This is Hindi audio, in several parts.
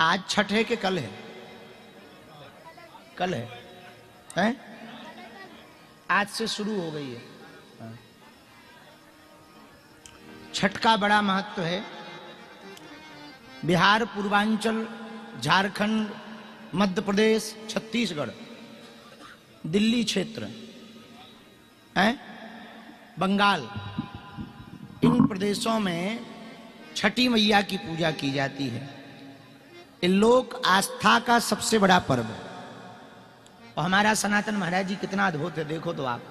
आज छठ है कि कल है? कल है, हैं? आज से शुरू हो गई है। छठ का बड़ा महत्व है। बिहार, पूर्वांचल, झारखंड, मध्य प्रदेश, छत्तीसगढ़, दिल्ली क्षेत्र, हैं? बंगाल, इन प्रदेशों में छठी मैया की पूजा की जाती है। ये लोक आस्था का सबसे बड़ा पर्व है। और हमारा सनातन महाराज जी कितना अद्भुत है, देखो तो आप।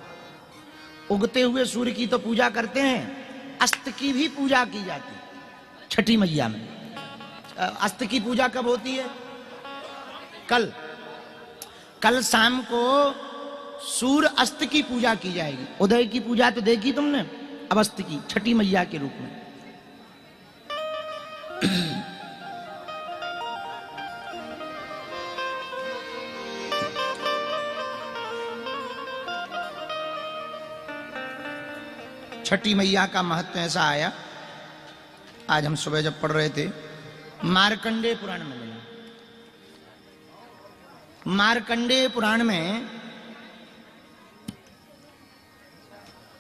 उगते हुए सूर्य की तो पूजा करते हैं, अस्त की भी पूजा की जाती है छठी मैया में। अस्त की पूजा कब होती है? कल। कल शाम को सूर्य अस्त की पूजा की जाएगी। उदय की पूजा तो देखी तुमने, अब अस्त की, छठी मैया के रूप में। छठी मैया का महत्व ऐसा आया, आज हम सुबह जब पढ़ रहे थे, मार्कंडेय पुराण में मिला। मार्कंडेय पुराण में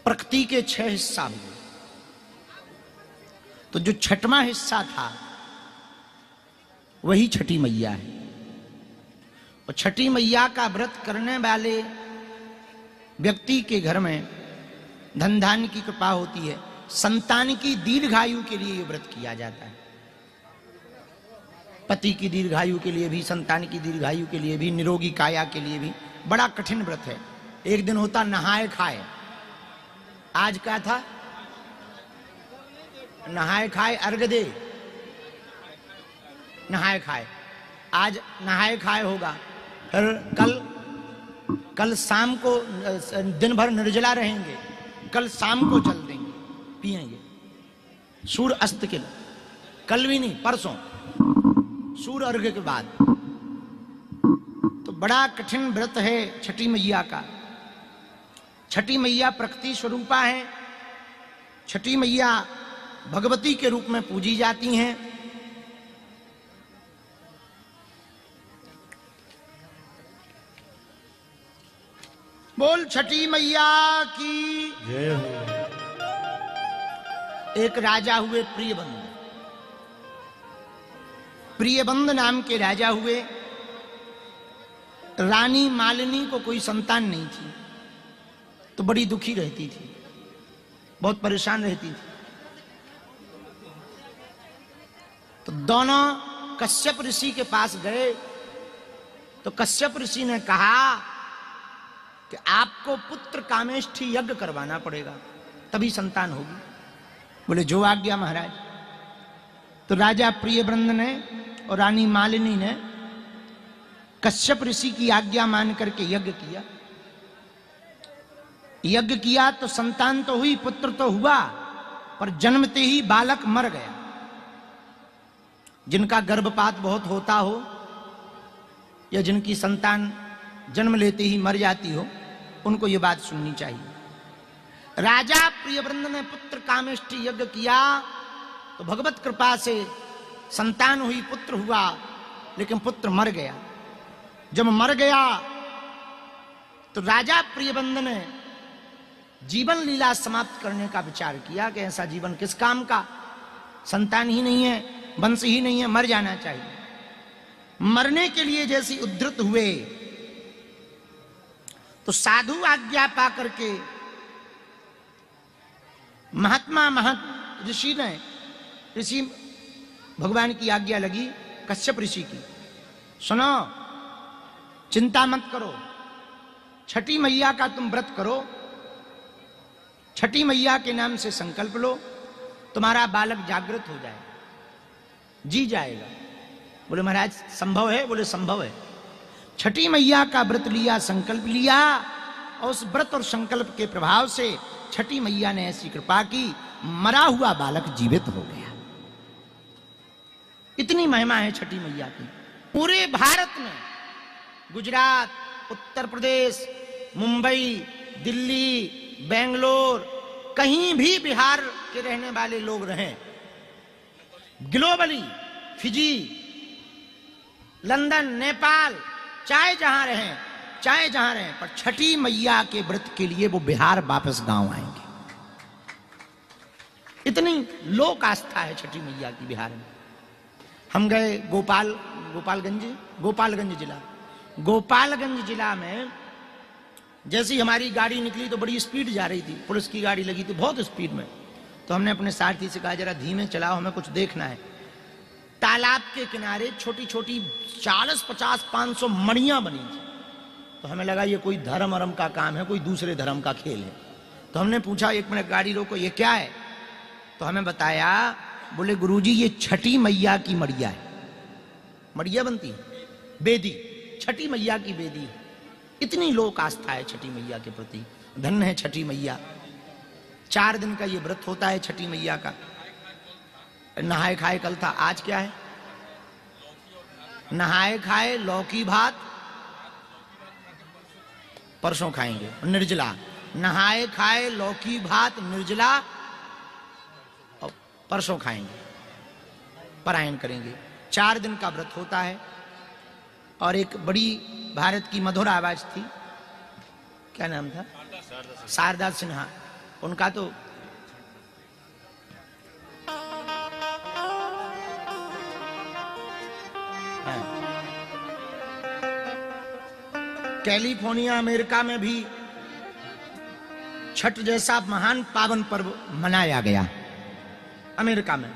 प्रकृति के 6 हिस्सा हुए, तो जो 6वां हिस्सा था वही छठी मैया है। और छठी मैया का व्रत करने वाले व्यक्ति के घर में धन धान्य की कृपा होती है। संतान की दीर्घायु के लिए यह व्रत किया जाता है। पति की दीर्घायु के लिए भी, संतान की दीर्घायु के लिए भी, निरोगी काया के लिए भी बड़ा कठिन व्रत है। एक दिन होता नहाए खाए। आज क्या था? नहाए खाए अर्घ दे, नहाए खाए। आज नहाए खाए होगा, फिर कल शाम को दिन भर निर्जला रहेंगे, कल शाम को जल देंगे, पिएंगे सूर्य अस्त के लिए। कल भी नहीं, परसों सूर्य अर्घ के बाद। तो बड़ा कठिन व्रत है छठी मैया का। छठी मैया प्रकृति स्वरूपा है। छठी मैया भगवती के रूप में पूजी जाती हैं। बोल छठी मैया की जय हो। एक राजा हुए प्रियबंद। प्रियबंद नाम के राजा हुए। रानी मालिनी को कोई संतान नहीं थी, तो बड़ी दुखी रहती थी, बहुत परेशान रहती थी। तो दोनों कश्यप ऋषि के पास गए, तो कश्यप ऋषि ने कहा कि आपको पुत्र कामेष्ठी यज्ञ करवाना पड़ेगा, तभी संतान होगी। बोले जो आज्ञा महाराज। तो राजा प्रियव्रत ने और रानी मालिनी ने कश्यप ऋषि की आज्ञा मान करके यज्ञ किया। यज्ञ किया तो संतान तो हुई, पुत्र तो हुआ, पर जन्मते ही बालक मर गया। जिनका गर्भपात बहुत होता हो या जिनकी संतान जन्म लेते ही मर जाती हो, उनको ये बात सुननी चाहिए। राजा प्रियव्रत ने पुत्र कामेष्ठी यज्ञ किया तो भगवत कृपा से संतान हुई, पुत्र हुआ, लेकिन पुत्र मर गया। जब मर गया तो राजा प्रियव्रत ने जीवन लीला समाप्त करने का विचार किया कि ऐसा जीवन किस काम का, संतान ही नहीं है, वंश ही नहीं है, मर जाना चाहिए। मरने के लिए जैसी उद्धृत हुए तो साधु आज्ञा पा करके महात्मा महत ऋषि ने, ऋषि भगवान की आज्ञा लगी कश्यप ऋषि की, सुनो चिंता मत करो, छठी मैया का तुम व्रत करो, छठी मैया के नाम से संकल्प लो, तुम्हारा बालक जागृत हो जाए, जी जाएगा। बोले महाराज संभव है? बोले संभव है। छठी मैया का व्रत लिया, संकल्प लिया, और उस व्रत और संकल्प के प्रभाव से छठी मैया ने ऐसी कृपा की, मरा हुआ बालक जीवित हो गया। इतनी महिमा है छठी मैया की। पूरे भारत में, गुजरात, उत्तर प्रदेश, मुंबई, दिल्ली, बेंगलोर, कहीं भी बिहार के रहने वाले लोग रहें, ग्लोबली, फिजी, लंदन, नेपाल, चाहे जहां रहें, पर छठी मैया के व्रत के लिए वो बिहार वापस गांव आएंगे। इतनी लोक आस्था है छठी मैया की बिहार में। हम गए गोपालगंज जिला में। जैसे ही हमारी गाड़ी निकली तो बड़ी स्पीड जा रही थी, पुलिस की गाड़ी लगी थी बहुत स्पीड में। तो हमने अपने सारथी से कहा जरा धीमे चलाओ, हमें कुछ देखना है। तालाब के किनारे छोटी छोटी 40, 50, 500 मड़ियां बनी थी। तो हमें लगा ये कोई धर्म अरम का काम है, कोई दूसरे धर्म का खेल है। तो हमने पूछा 1 मिनट गाड़ी रोको, ये क्या है? तो हमें बताया, बोले गुरुजी ये छठी मैया की मड़िया है। मड़िया बनती है, बेदी, छठी मैया की बेदी है। इतनी लोक आस्था है छठी मैया के प्रति। धन्य है छठी मैया। 4 दिन का ये व्रत होता है छठी मैया का। नहाए खाए कल था, आज क्या है? नहाए खाए लौकी भात परसों खाएंगे, निर्जला। नहाए खाए लौकी भात निर्जला और परसों खाएंगे, पारायण करेंगे। 4 दिन का व्रत होता है। और एक बड़ी भारत की मधुर आवाज थी, क्या नाम था? शारदा सिन्हा। उनका तो कैलिफोर्निया अमेरिका में भी छठ जैसा महान पावन पर्व मनाया गया। अमेरिका में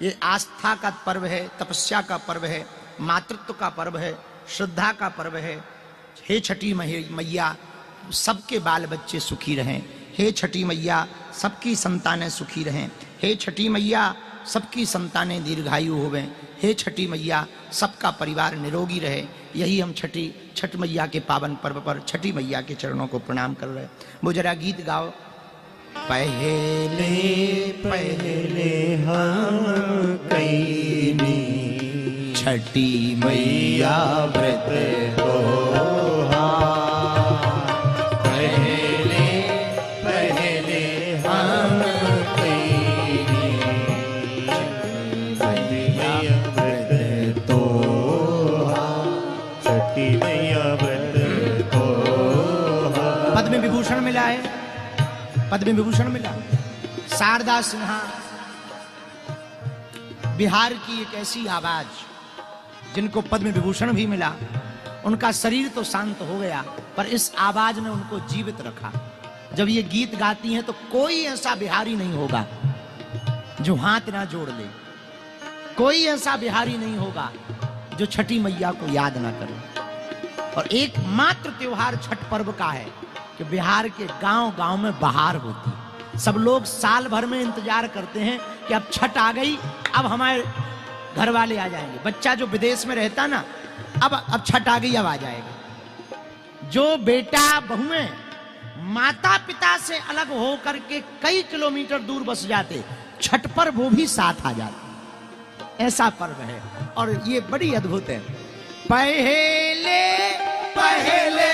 ये आस्था का पर्व है, तपस्या का पर्व है, मातृत्व का पर्व है, श्रद्धा का पर्व है। हे छठी मैया सबके बाल बच्चे सुखी रहें। हे छठी मैया सबकी संतानें सुखी रहें। हे छठी मैया सबकी संतानें दीर्घायु होवें। हे छठी मैया सबका परिवार निरोगी रहे। यही हम छठ मैया के पावन पर्व पर छठी मैया के चरणों को प्रणाम कर रहे हैं। वो जरा गीत गाओ। पहले पहले हम कईनी छठी मैया व्रत हो। पहले पहले हम कईनी छठी मैया व्रत तो। छठी मैया व्रत तो। पद्म विभूषण मिला है, पद्म विभूषण मिला। शारदा सिन्हा बिहार की एक ऐसी आवाज जिनको पद्म विभूषण भी मिला। उनका शरीर तो शांत हो गया पर इस आवाज ने उनको जीवित रखा। जब ये गीत गाती हैं तो कोई ऐसा बिहारी नहीं होगा जो हाथ ना जोड़ ले। कोई ऐसा बिहारी नहीं होगा जो छठी मैया को याद ना करे। और एकमात्र त्योहार छठ पर्व का है कि बिहार के गांव गांव में बहार होती है। सब लोग साल भर में इंतजार करते हैं कि अब छठ आ गई, अब हमारे घर वाले आ जाएंगे। बच्चा जो विदेश में रहता ना, अब छठ आ गई, अब आ जाएगा। जो बेटा बहुएं माता पिता से अलग होकर के कई किलोमीटर दूर बस जाते, छठ पर वो भी साथ आ जाते। ऐसा पर्व है और ये बड़ी अद्भुत है। पहले पहले